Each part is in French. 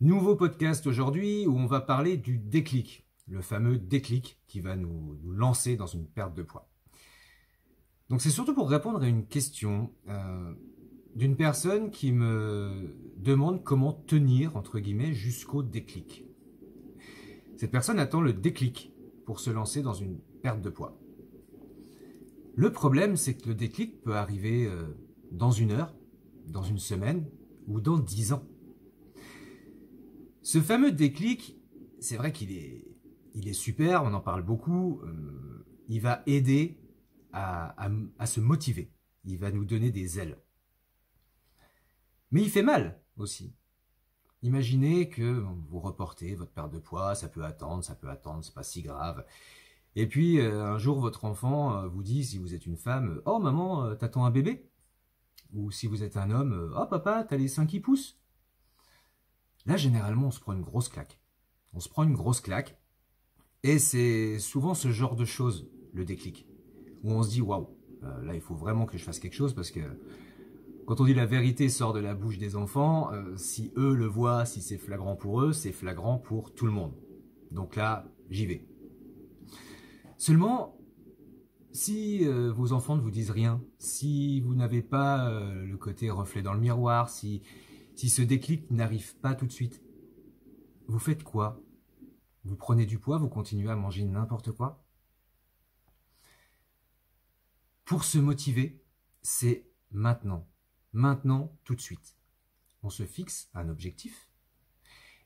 Nouveau podcast aujourd'hui où on va parler du déclic, le fameux déclic qui va nous lancer dans une perte de poids. Donc c'est surtout pour répondre à une question d'une personne qui me demande comment tenir, entre guillemets, jusqu'au déclic. Cette personne attend le déclic pour se lancer dans une perte de poids. Le problème, c'est que le déclic peut arriver dans une heure, dans une semaine ou dans 10 ans. Ce fameux déclic, c'est vrai qu'il est super, on en parle beaucoup, il va aider à se motiver, il va nous donner des ailes. Mais il fait mal aussi. Imaginez que vous reportez votre perte de poids, ça peut attendre, c'est pas si grave. Et puis un jour votre enfant vous dit, si vous êtes une femme, « Oh maman, t'attends un bébé ?» Ou si vous êtes un homme, « Oh papa, t'as les seins qui poussent ?» Là, généralement, on se prend une grosse claque. On se prend une grosse claque. Et c'est souvent ce genre de choses, le déclic. Où on se dit, waouh, là, il faut vraiment que je fasse quelque chose parce que quand on dit la vérité sort de la bouche des enfants, si eux le voient, si c'est flagrant pour eux, c'est flagrant pour tout le monde. Donc là, j'y vais. Seulement, si vos enfants ne vous disent rien, si vous n'avez pas le côté reflet dans le miroir, si ce déclic n'arrive pas tout de suite, vous faites quoi? Vous prenez du poids, vous continuez à manger n'importe quoi? Pour se motiver, c'est maintenant. Maintenant, tout de suite. On se fixe un objectif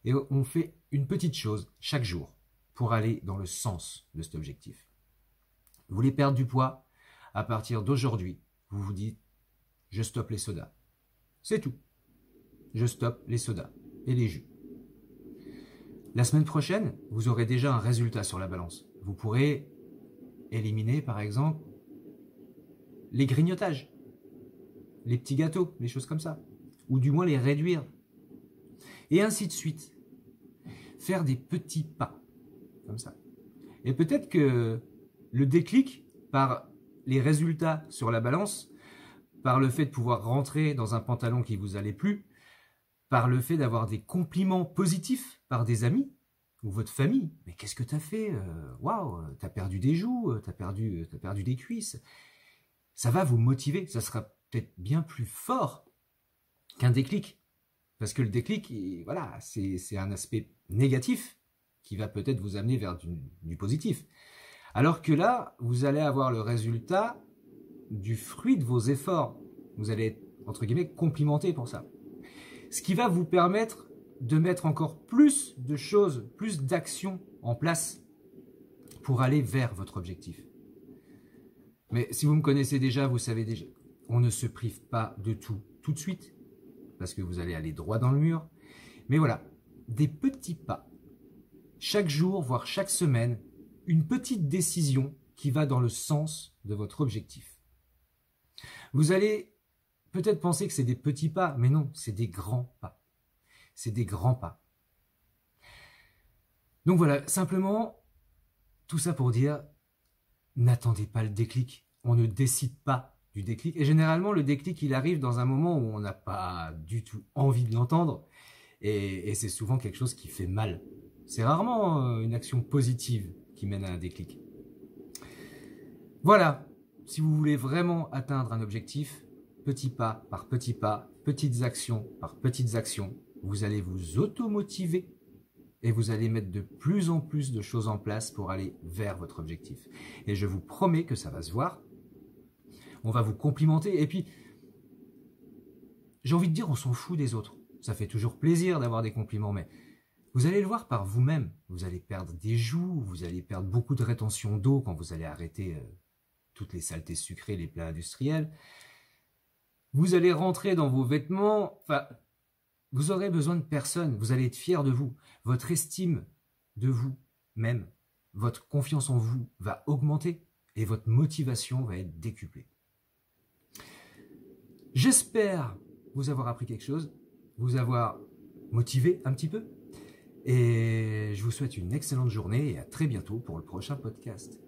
et on fait une petite chose chaque jour pour aller dans le sens de cet objectif. Vous voulez perdre du poids? À partir d'aujourd'hui, vous vous dites « je stoppe les sodas ». C'est tout. Je stoppe les sodas et les jus. La semaine prochaine, vous aurez déjà un résultat sur la balance. Vous pourrez éliminer, par exemple, les grignotages, les petits gâteaux, les choses comme ça. Ou du moins les réduire. Et ainsi de suite. Faire des petits pas, comme ça. Et peut-être que le déclic, par les résultats sur la balance, par le fait de pouvoir rentrer dans un pantalon qui vous allait plus, par le fait d'avoir des compliments positifs par des amis ou votre famille. Mais qu'est-ce que t'as fait? Waouh, t'as perdu des joues, t'as perdu des cuisses. Ça va vous motiver, ça sera peut-être bien plus fort qu'un déclic. Parce que le déclic, voilà, c'est un aspect négatif qui va peut-être vous amener vers du positif. Alors que là, vous allez avoir le résultat du fruit de vos efforts. Vous allez être, entre guillemets, complimenté pour ça. Ce qui va vous permettre de mettre encore plus de choses, plus d'actions en place pour aller vers votre objectif. Mais si vous me connaissez déjà, vous savez déjà, on ne se prive pas de tout de suite, parce que vous allez aller droit dans le mur. Mais voilà, des petits pas. Chaque jour, voire chaque semaine, une petite décision qui va dans le sens de votre objectif. Vous allez peut-être penser que c'est des petits pas, mais non, c'est des grands pas. C'est des grands pas. Donc voilà, simplement, tout ça pour dire, n'attendez pas le déclic. On ne décide pas du déclic. Et généralement, le déclic, il arrive dans un moment où on n'a pas du tout envie de l'entendre. Et c'est souvent quelque chose qui fait mal. C'est rarement une action positive qui mène à un déclic. Voilà, si vous voulez vraiment atteindre un objectif, petit pas par petit pas, petites actions par petites actions, vous allez vous auto-motiver et vous allez mettre de plus en plus de choses en place pour aller vers votre objectif. Et je vous promets que ça va se voir. On va vous complimenter. Et puis, j'ai envie de dire, on s'en fout des autres. Ça fait toujours plaisir d'avoir des compliments, mais vous allez le voir par vous-même. Vous allez perdre des joues, vous allez perdre beaucoup de rétention d'eau quand vous allez arrêter toutes les saletés sucrées, les plats industriels. Vous allez rentrer dans vos vêtements, enfin, vous aurez besoin de personne, vous allez être fier de vous. Votre estime de vous-même, votre confiance en vous va augmenter et votre motivation va être décuplée. J'espère vous avoir appris quelque chose, vous avoir motivé un petit peu et je vous souhaite une excellente journée et à très bientôt pour le prochain podcast.